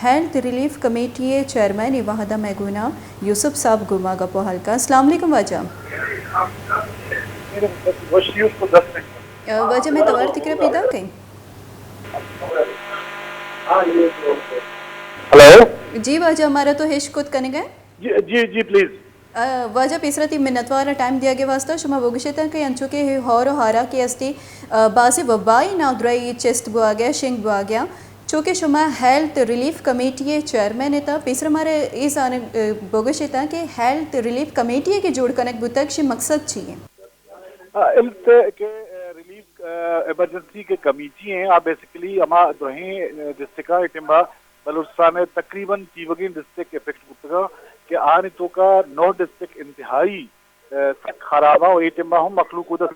Health relief committee chairman वाहदा मैगूना यूसुफ साहब गुमा गपो हल्का। अस्सलाम वालेकुम वजह वजह में तवार तिकरा पैदा कहीं। हेलो जी वजह हमारा तो हिश खुद करने गए जी जी प्लीज वजह पिसरती मिन्नतवारा टाइम दिया गया वास्ता शुमा वगुशता के अंचो के हौर हारा के अस्ती बासे वबाई नादराई चेस्ट बुआ गया शिंग बुआ गया चूँकि शुमा हेल्थ रिलीफ कमेटी चेयरमैन था पिसर हमारे इस आने वगुशता के हेल्थ रिलीफ कमेटी के जोड़ कनक बुतक शि मकसद चाहिए हेल्थ के रिलीफ इमरजेंसी के कमेटी हैं आप बेसिकली हमा दोहें डिस्ट्रिक्ट इटिम्बा बलूचिस्तान तकरीबन चीवगिन डिस्ट्रिक्ट इफेक्ट बुतगा कि आने तो का नौ डिस्ट्रिक्ट इंतहाई खराबा और इटिम्बा हम मखलूक उधर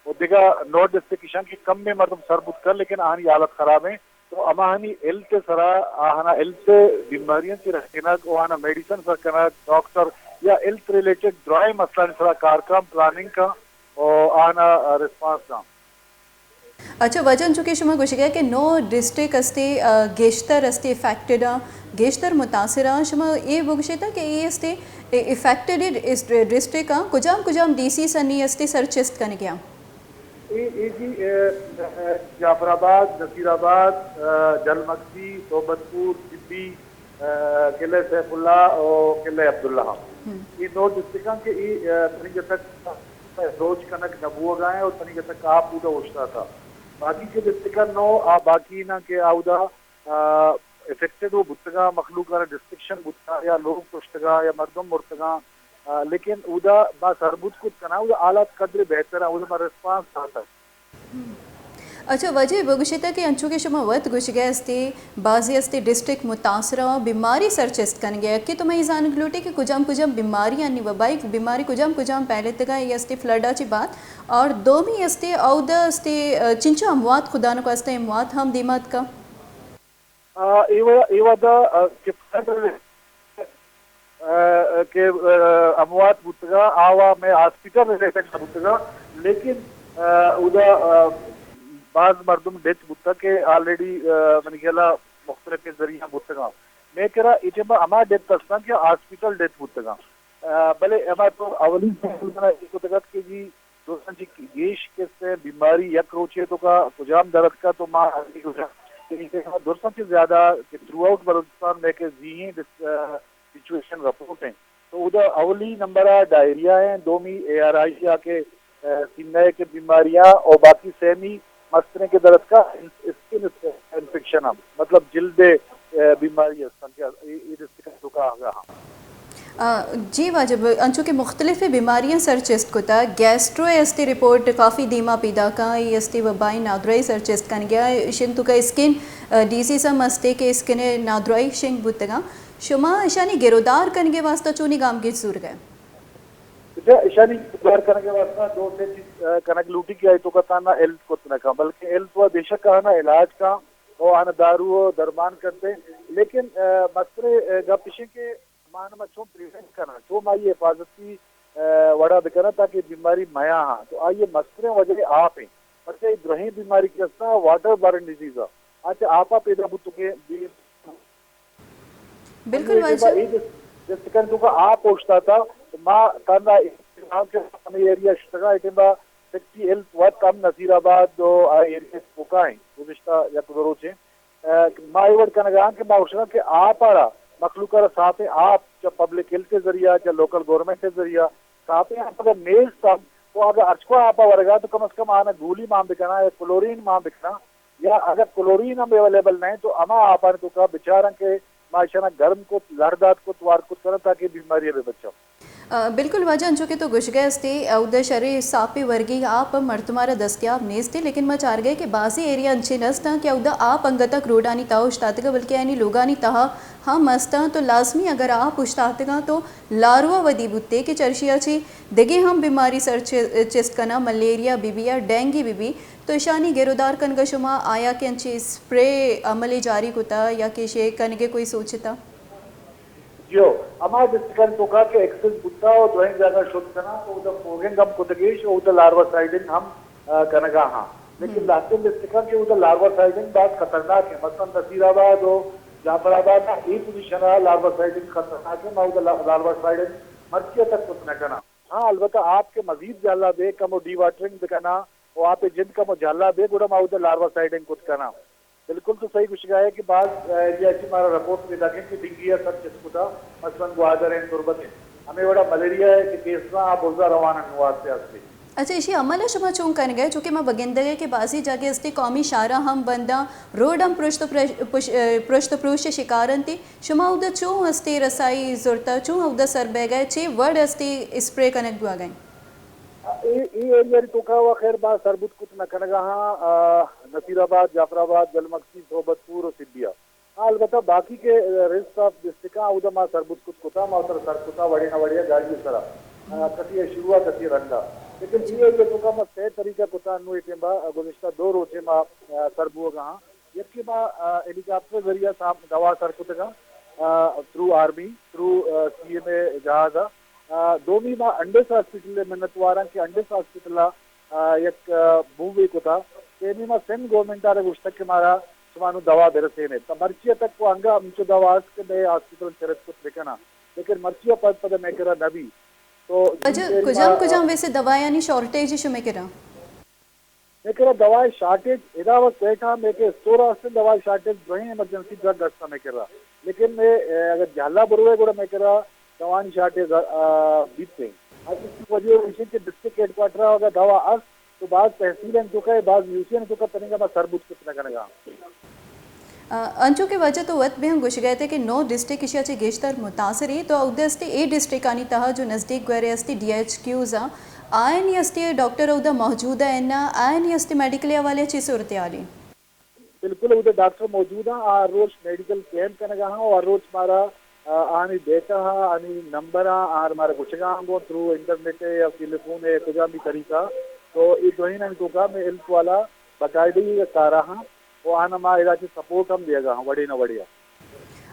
वो देखा नौ डिस्ट्रिक्ट किशान की कम में मर्दम सरबुत कर लेकिन आनी हालत खराब है तो अमानी हेल्थ सरा आना हेल्थ बीमारियों से रखना को आना मेडिसिन रखना डॉक्टर या हेल्थ रिलेटेड ड्राई मसला सरा कारकम प्लानिंग का और आना रिस्पांस का। अच्छा वजन चुके शुमा कुछ गया कि नो डिस्ट्रिक्ट अस्ते गेश्तर अस्ते इफेक्टेड गेश्तर मुतासरा शुमा ये बुगशेता कि ये अस्ते इफेक्टेड इस डिस्ट्रिक्ट का कुजाम डीसी सनी अस्ते सर्चेस्ट करने गया जी जाफराबाद नसीराबाद जलमक्सी सोबतपुर सिब्बी किले सैफुल्ला और किले अब्दुल्ला ये दो डिस्ट्रिक्ट के तरीके तक रोज कनक नबुआ गाए और तरीके तक आप उदा उछता था बाकी के डिस्ट्रिक्ट नो आ बाकी ना के आउदा इफेक्टेड वो बुतगा मखलूक डिस्ट्रिक्शन बुतगा या लोग पुश्तगा या मर्दम मुर्तगा लेकिन उदा बा सरबुत कुछ कना उदा आलात कदर बेहतर है उदा रिस्पांस आता अच्छा वजह बगुशिता के अंचू के शुमा वत गुश गए अस्ते बाजी अस्ते डिस्ट्रिक्ट मुतासरा बीमारी सर्चेस्ट कन गया कि तुम्हें जान गलोटे कि कुजाम बीमारी यानी वबाई बीमारी कुजाम पहले तक ये अस्ते फ्लडा ची बात और दो भी अस्ते औदा अस्ते चिंचा अमवात खुदा न को अस्ते अमवात हम दीमत का के अमवात बुतगा आवा में हॉस्पिटल रिलेटेड बुतगा लेकिन उदा बाज मर्दम डेथ बुतगा के ऑलरेडी मैंने कहला मुख्तलिफ के जरिया बुतगा मैं कह रहा इजमा अमा डेथ तस्ता के हॉस्पिटल डेथ बुतगा भले अमा तो अवली एक तगत के जी दोस्तन जी गेश के से बीमारी यक रोचे तो का कुजाम दर्द का तो मां दोस्तों से ज्यादा थ्रू आउट बलूचिस्तान में के जी सिचुएशन रिपोर्ट है तो उधर अवली नंबर डायरिया है दोमी ARI आके सीने के बीमारियां और बाकी सेमी मस्तने के दर्द का स्किन इन्फेक्शन मतलब जिल्द बीमारी जी वाजब अंचू के मुख्तलिफ बीमारियां सर्चेस्ट को था गैस्ट्रो अस्ती रिपोर्ट काफ़ी दीमा पीदा का ये अस्ती वबाई नादराई सर्चेस्ट कन गया शिंतु का स्किन डीसी सम अस्ते के स्किन नादराई शिंग बुतगा शुमा ईशानी गिरोदार करने के वास्ता चूनी गाम के सूर गए ईशानी गिरोदार करने के वास्ता दो से कनक लूटी की आई तो का ताना हेल्थ को तना का बल्कि हेल्थ व बेशक का ना इलाज का और आना दारू दरमान करते लेकिन मसरे गपिशे के मान में छो प्रिवेंट करना छो माई हिफाजती वड़ा बिकना ताकि बीमारी माया हाँ तो आइए मसरे वजह आप हैं अच्छा ग्रही बीमारी के वाटर बॉर्न डिजीज अच्छा आपा पैदा बुतुके बिल्कुल जैसे तो का आप पूछता था मां कांदा के एरिया स्टगा इटिंबा सेक्टी हेल्थ wat kam नसीराबाद दो एरिया पुकाई गुज़िश्ता या गुज़रो छे मां ये वर्ड करना कि मां उसका कि आप आरा मखलूका साथ आप जब पब्लिक हेल्थ के जरिया या लोकल गवर्नमेंट के जरिया साथ आप अगर मेल सब तो अगर अचको आप वर्गा तो कम से कम आना गोली मां बिकना या क्लोरीन मां बिकना या अगर क्लोरीन हम अवेलेबल नहीं तो अमा आप तो का बेचारा के माशाना गर्म को लड़दात को त्वार को तरह ताकि बीमारी में बचाओ बिल्कुल वजह अंचो के तो गुश गए अस्ते उधर शरी सापी वर्गी आप मर्तमारा दस्तियाब नेस थे लेकिन मैं चार गए कि बाजी एरिया अंचे नस्ता क्या उधर आप अंगतक रोडानी ताओ उश्तातगा बल्कि यानी लोगानी तहा हाँ मस्ता तो लाजमी अगर आप उश्तातगा तो लारुआ वदी बुत्ते के चर्चिया छी देगे हम बीमारी सर चिस्कना मलेरिया बीबी या डेंगी बीबी तो ईशानी गिरोदार कन का शुमा आया के अंचे स्प्रे अमली जारी कुता या के शे कन के कोई सोचता जो हमारे डिस्ट्रिक्ट तो का के एक्सेस बुत्ता और ड्राइंग ज्यादा शुद्ध करना तो उधर फोगेंग हम कुतगेश और उधर लार्वा साइडिंग हम कनगा हाँ लेकिन लास्टिंग डिस्ट्रिक्ट के उधर लार्वा साइडिंग बात खतरनाक है मसलन नसीराबाद और जाफर आबाद ना ई पोजीशन है लार्वा साइडिंग खतरनाक है माउद लार्वा साइडिंग मर्चिया तक कुछ न करना हाँ अलबत्ता आपके मजीद जाला बे कमो डी वाटरिंग दिखाना और आप जिन कमो जाला बे गुड़ा माउद लार्वा साइडिंग कुछ करना बिल्कुल तो सही कुछ है कि बाद जैसे हमारा रिपोर्ट में लगे कि डिंगिया सब चिस्कुटा मसलन ग्वादर है तुरबत है हमें बड़ा मलेरिया है कि केस ना आप बोलता रवाना नुआज से असली अच्छा इसी अमल शुमा चूं कर गए चूँकि मैं बगिंदगे के बासी जाके अस्ति कौमी शारा हम बंदा रोड हम पृष्ठपुरुष शिकारन थी शुमा उदा चूं अस्ति रसाई जुरता चूं उदा सर बह गए चे वर्ड अस्ति स्प्रे कनेक्ट हुआ गए ये एरिया तो का हुआ खैर बात सरबुत कुछ न कनगा हाँ नसीराबाद जाफराबाद जलमक्सी सोबतपुर और सिद्धिया हाँ अलबत्ता बाकी के रेस्ट ऑफ डिस्ट्रिक्ट उदा माँ सरबुत कुछ कुता माउतर सरकुता वड़ी न वड़िया गाड़ी सरा कती शुरुआ कती रंगा लेकिन ये जो का मैं सही तरीका कुता नु एक बा गुज़िश्ता 2 रोज़े मां सरबुआ कहा यकी मां हेलीकॉप्टर जरिया साहब दवा सरकुत का थ्रू आर्मी थ्रू सीएमए जहाज दोमी मां अंडेस हॉस्पिटल मिन्नत वारा के अंडेस हॉस्पिटल एक मूवी कुता तेनी मां सेंट गवर्नमेंट आरे गुश्तक के मारा सुमानु दवा बेरसेने त मर्चिया तक को अंगा मुझे दवा के बे हॉस्पिटल चरत कुछ देखना लेकिन मर्चिया पद में करा नबी तो कुजाम वैसे दवा यानी शॉर्टेज इशू में करा मैं करा दवाई शॉर्टेज इदा वक्त बैठा मैं के स्टोर से दवाई शॉर्टेज वही इमरजेंसी ड्रग दस्ता में करा लेकिन मैं अगर झाला बरुए गुड़ा मैं करा दवाई शॉर्टेज बीते आज इसकी वजह से कि डिस्ट्रिक्ट हेडक्वार्टर होगा दवा अस तो बाद तहसील तो का बाद म्यूजियम तो का तरीका मैं सरबुत कितना करेगा अंचू के वजह तो वत भी हम घुस गए थे कि 9 डिस्ट्रिक्ट इशिया चे गेशतर मुतासरी तो उदे अस्ति ए डिस्ट्रिक्ट आनी तहा जो नज़दीक गरे अस्ति DHQs आयनी अस्ति डॉक्टर उदा मौजूद है ना आयनी अस्ति मेडिकल वाले ची सूरत आली बिल्कुल उदे डॉक्टर मौजूद है आ रोज मेडिकल कैंप करने हाँ और रोज हमारा आनी डेटा आनी नंबर आर हमारा कुछ गो थ्रू इंटरनेट या टेलीफोन है कुछ भी तरीका तो ये दो ही ना तो का मैं हेल्थ वाला बाकायदगी का रहा वो आना माँ इलाके सपोर्ट हम देगा वड़ी न बढ़िया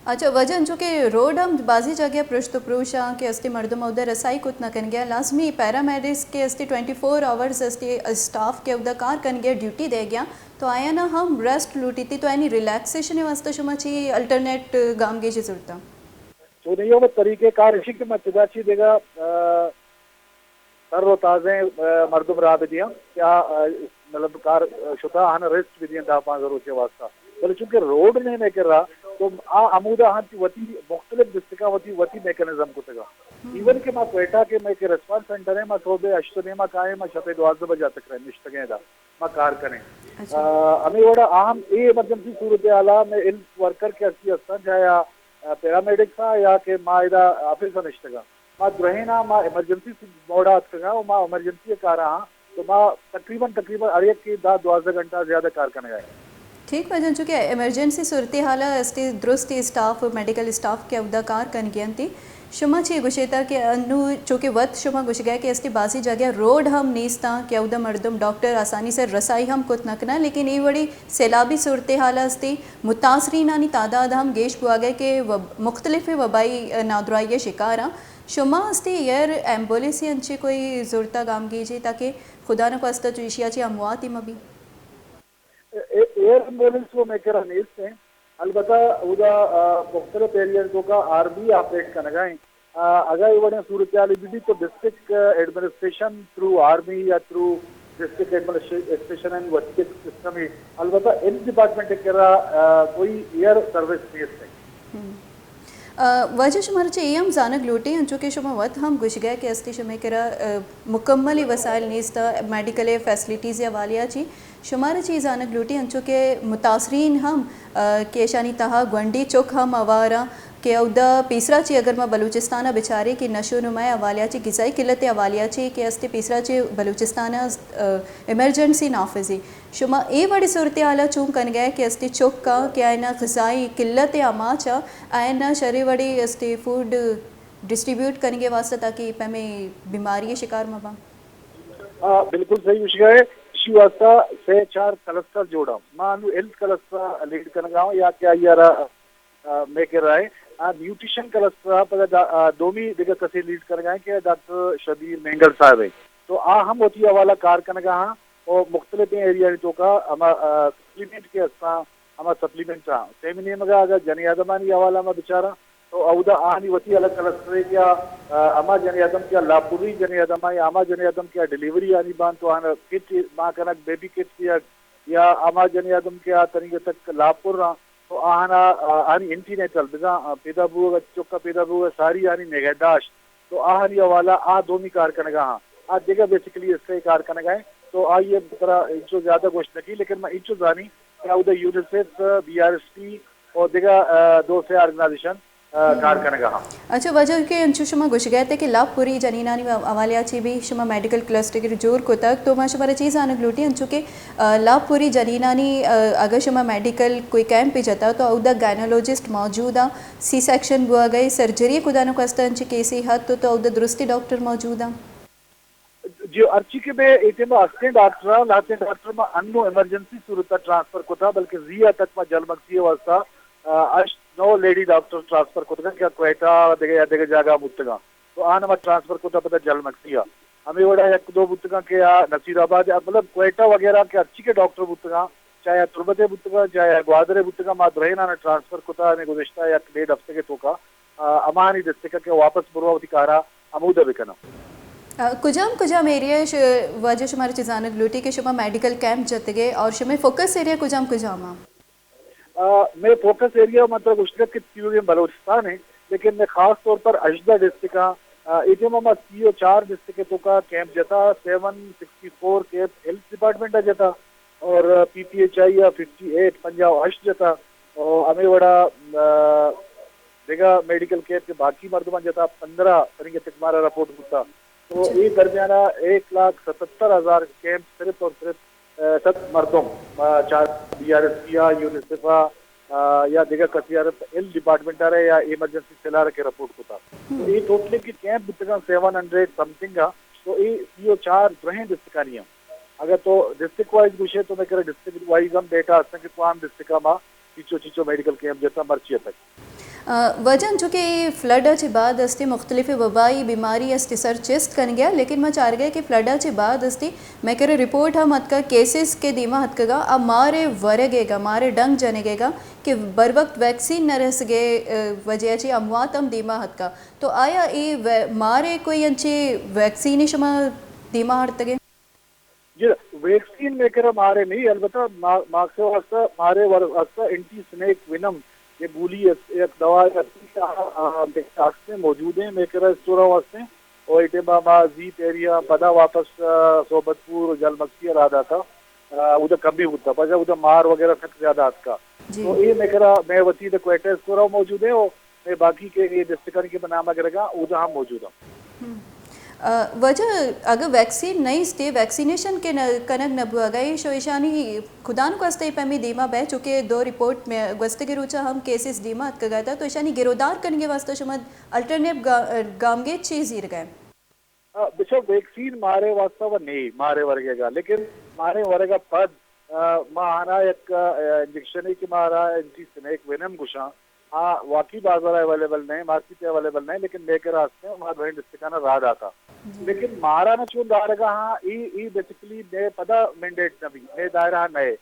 अच्छा वजन जो कि रोड हम बाजी जगह पृष्ठपुरुष के अस्ति मर्दम उधर रसाई कुछ न कन गया लाजमी पैरामेडिक्स के अस्ति 24 आवर्स अस्ति स्टाफ के उधर कार कन गया ड्यूटी दे गया तो आया ना हम रेस्ट लूटी थी तो यानी रिलैक्सेशन वास्ते शुमा ची अल्टरनेट गाम गे जरूरत तो नहीं हो तरीके कार इसी के मचदाची देगा सर ताज़े मर्दम राबिदियाँ क्या मतलब कार शुता हन रेस्ट विदियन दा 5 रोज वास्ता बोले चूंकि रोड नहीं मैं कर रहा तो आ अमूदा हां वती मुख्तलिफ डिस्ट्रिक्ट वती मैकेनिज्म को तगा इवन के मा कोयटा के मैं के रिस्पांस सेंटर है मा तोबे अश्तने मा काए मा शपे 12 बजे तक रहे निश्तगे दा मा कार करें हमें बड़ा अहम ए इमरजेंसी सूरत आला में इन वर्कर के असली अस्तान जाया पैरामेडिक्स या के मायदा ऑफिसर निश्तगा मा ग्रहिना मा इमरजेंसी मोड़ा अतगा मा इमरजेंसी का रहा तो माँ तकरीबन अरे की 12 घंटा ज़्यादा कार करने गए ठीक वजन चूँकि इमरजेंसी सूरत हाल अस्ति दुरुस्त स्टाफ मेडिकल स्टाफ के अवदा कार कन गयन थी शुमा ची गुशेता के अनु चूँकि वत शुमा गुश गया कि अस्ति बासी जगह रोड हम नीस्ता के अवदा मर्दम डॉक्टर आसानी से रसाई हम कुछ नकना लेकिन ये बड़ी सैलाबी सूरत हाल अस्ति मुतासरीन आनी तादाद हम गेश बुआ गए कि मुख्तलिफ वबाई नादुराई शिकार हाँ शुमा अस्ति एयर एम्बुलेंस अंचे कोई ज़रूरत गाम कीजिए ताकि खुदा न खास्ता जो इशिया ची अमवात ही मबी एयर एम्बुलेंस वो मैं कह रहा है अलबत्ता उदा मुख्तलिफ एरियाज का आर्मी ऑपरेट करना गए अगर ये बड़े सूरत भी तो डिस्ट्रिक्ट एडमिनिस्ट्रेशन थ्रू आर्मी या थ्रू डिस्ट्रिक्ट एडमिनिस्ट्रेशन एंड वर्टिक सिस्टम ही अलबत्ता इन डिपार्टमेंट कह रहा कोई एयर सर्विस बेस नहीं वजह शुमार चे हम जानक लूटी हैं चूँकि शुमा वत हम घुस गए कि अस्ति शुमे करा मुकम्मल वसाइल नीस्ता मेडिकल फैसिलिटीज़ या वालिया ची शुमार चीज़ जानक लूटी हैं चूँकि मुतासरीन हम केशानी तहा गंडी चुक हम आवारा के उदा पीसरा ची अगर मैं बलूचिस्तान बेचारे की नशो नुमाय अवालिया ची गिज़ाई किल्लत अवालिया ची के अस्ति पीसरा ची बलूचिस्तान इमरजेंसी नाफिजी शुमा ए बड़ी सूरत हाल चूँ कन गए कि अस्ति चुक का कि आयना ग़िज़ाई किल्लत अमाचा आयना शरी वड़ी अस्ति फूड डिस्ट्रीब्यूट करेंगे वास्ते ताकि पे बीमारी शिकार मबा बिल्कुल सही विषय है इसी वास्ता से 4 क्लस्टर जोड़ा मानु हेल्थ क्लस्टर लीड करना गाँव या क्या यार मैं कह रहा है न्यूट्रिशन क्लस्टर पर दोमी दिग्गज कसे लीड कर गए कि डॉक्टर शबीर मेंगल साहब है तो हम होती वाला कार करने का और मुख्तलिफ एरिया तो का सप्लीमेंट के अस्ता اما سپلیمنٹ سیمنی مگا اگر جنی آدمانی حوالہ میں بچارا تو اودا آنی وتی الگ الگ طرح کیا اما جنی آدم کیا لاپوری جنی آدمائی اما جنی آدم کیا ڈیلیوری آنی بان تو آنا کٹ ماں کنک بیبی کٹ کیا یا اما جنی آدم کیا طریقے تک لاپور رہا تو آنا آنی انٹینیٹل بزا پیدا بوگا چکا پیدا بوگا ساری آنی نگہداشت تو آہنی حوالہ دومی کار کنگا ہاں دیکھا بیسیکلی اس سے کار کنگا ہے تو آئیے طرح انچو زیادہ گوشت نکی لیکن میں انچو زانی کہ ادھر یونیسیف BRST اور دیکھا دو سے آرگنائزیشن کار کنگا ہاں. اچھا وجہ کہ انچو شما گوش گئے تھے کہ لاب پوری جنینانی اوالیا چی بھی شما میڈیکل کلسٹر کے جور کو تک تو میں شما چیز آنے گلوٹی انچو کہ لاب پوری جنینانی اگر شما میڈیکل کوئی کیمپ پہ جاتا تو اودا گائنولوجسٹ موجود ہیں سی سیکشن بوا گئی سرجری خدا نو کستا انچی کیسی حد تو اودا درستی ڈاکٹر موجود ہیں جو ارچی کے بے ایٹم اسٹینٹ ڈاکٹر لاتے ڈاکٹر میں انو ایمرجنسی صورت ٹرانسفر کو تھا بلکہ زیا تک میں جل مکسی واسطہ اش نو لیڈی ڈاکٹر ٹرانسفر کو تھا کیا کوئٹہ دیگه جگہ بوتگا تو آنا میں ٹرانسفر کو تھا پتہ جل مکسیا ہمیں بڑا ایک دو بوتگا کے نصیر آباد مطلب کوئٹہ وغیرہ کے ارچی کے ڈاکٹر بوتگا چاہے تربت بوتگا چاہے گوادر بوتگا ما درہنا نے ٹرانسفر کو تھا نے گزشتہ ایک ڈیڑھ ہفتے کے توکا امانی دستکا کے واپس بروا کارا عمودہ بکنا کجام ایریا وجہ شمار چیزانک لوٹی کہ شما میڈیکل کیمپ جاتے گئے اور شما فوکس ایریا کجام میں فوکس ایریا مطلب اشرت کے تیوری بلوچستان ہے لیکن میں خاص طور پر اجدہ ڈسٹرکٹ کا ایجما CO4 ڈسٹرکٹ کا کیمپ جاتا 764 کیمپ ہیلتھ ڈپارٹمنٹ جاتا اور PPHI 58 پنجاب اشت جاتا اور ہمیں بڑا دیکھا میڈیکل کیمپ کے باقی مردمان جاتا 15 طریقے تک ہمارا رپورٹ ہوتا تو یہ درمیانہ 1,77,000 کیمپ صرف اور صرف 7 مردوں چاہے BRST یونیسیف یا دیگر کثیرت ایل ڈپارٹمنٹ رہے یا ایمرجنسی سیلار کے رپورٹ کو تھا تو یہ ٹوٹلی کی کیمپ بتگا 700 سمتنگ تو یہ CO4 درہیں ڈسٹرکانی اگر تو ڈسٹرکٹ وائز گوشے تو میں کہہ رہا ڈسٹرکٹ وائز ہم ڈیٹا ہستیں کہ کوام ڈسٹرکہ میں چیچو میڈیکل کیمپ جاتا مرچیہ تک وجہ چونکہ فلڈا چی بعد استی مختلف وبائی بیماری استی سر چست کن گیا لیکن میں چاہ گیا کہ فلڈا چی بعد استی میں کہہ رہا رپورٹ ہم ہت کا کیسز کے دیما ہت کا اب مارے ورگے گا مارے ڈنگ جانے گے گا کہ بر وقت ویکسین نہ رہ سگے وجہ چی اموات ہم دیما ہت کا تو آیا ای مارے کوئی انچی ویکسینی شما دیما ہت گے جی ویکسین میں کہہ رہا مارے نہیں البتہ ماکسے واسطہ مارے واسطہ اینٹی سنیک وینم یہ گولی ایک دوا واسطے موجود ہیں میں کہہ رہا اسٹورا واسطے اور ایٹما زیپ ایریا پدا واپس صوبت پور جل مکسی رادا تھا ادھر کم بھی ہوتا پجا ادھر مار وغیرہ تک زیادہ آت کا تو یہ میں کہہ رہا میں وسیع کوئٹہ اسٹورا موجود ہے اور میں باقی کے یہ ڈسٹرکٹ کے بنامہ کرے گا ادھر ہم موجود ہیں وجہ اگر ویکسین نہیں استے ویکسینیشن کے کنک نبو گئی شویشانی خدان کو استے پیمی دیما بہ چکے 2 رپورٹ میں گوستے کے روچا ہم کیسز دیما ات گیا تھا تو ایشانی گرودار کرنگے واسطہ شمد الٹرنیب گامگے چیز ہی رگئے بچہ ویکسین مارے واسطہ وہ نہیں مارے ورگے گا لیکن مارے ورگا پد ماہانا ایک انجیکشن ہے کہ مارا انٹی سنیک وینم گشاں واقعی بازار اویلیبل نہیں مارکیٹ اویلیبل نہیں لیکن لے کے راستے وہاں بھائی ڈسٹرکٹانا رہا جاتا لیکن مارا نہ چون دار گا ہاں ای بیسیکلی نئے پدا مینڈیٹ نہ بھی نئے دائرہ نئے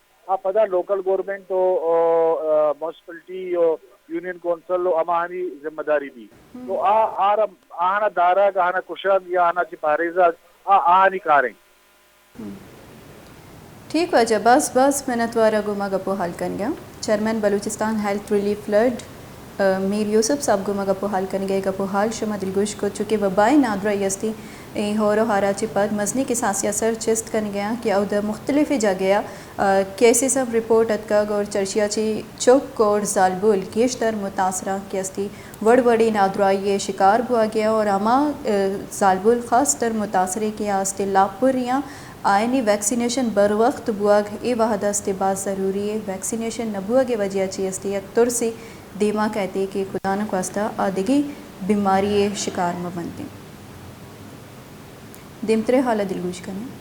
پدا لوکل گورنمنٹ اور میونسپلٹی اور یونین کونسل اور امانی ذمہ داری بھی تو آنا دارہ کا آنا کشن یا آنا چپاریزہ آنی کاریں ٹھیک وجہ بس محنت وارا گما گپو حال کن گیا chairman Balochistan health relief flood Mir Yusuf صاحب گما گپو حال کن گئے گپو حال شما دلگوش کو چونکہ وبائی نادرہ یستی ہورو ہارا چی پد مزنی کے ساسیا سر چست کن گیا کہ ادھر مختلف جگہ کیسے سب رپورٹ اتکا اور چرچیا چی چوک کوڑ زالبول کیشتر متاثرہ کیستی وڑی نادرہ یہ شکار بوا گیا اور اما زالبول خاص تر متاثرے کے آستے لاپوریاں آئینی ویکسینیشن بر وقت بواگ ای وحدہ استے بعد ضروری ہے ویکسینیشن نبوگے وجہ چی استے یک ترسی دیما کہتے کہ خدا نہ خواستہ آدھگی بیماری شکار میں بنتے دمترے حالہ دلگوش کرنے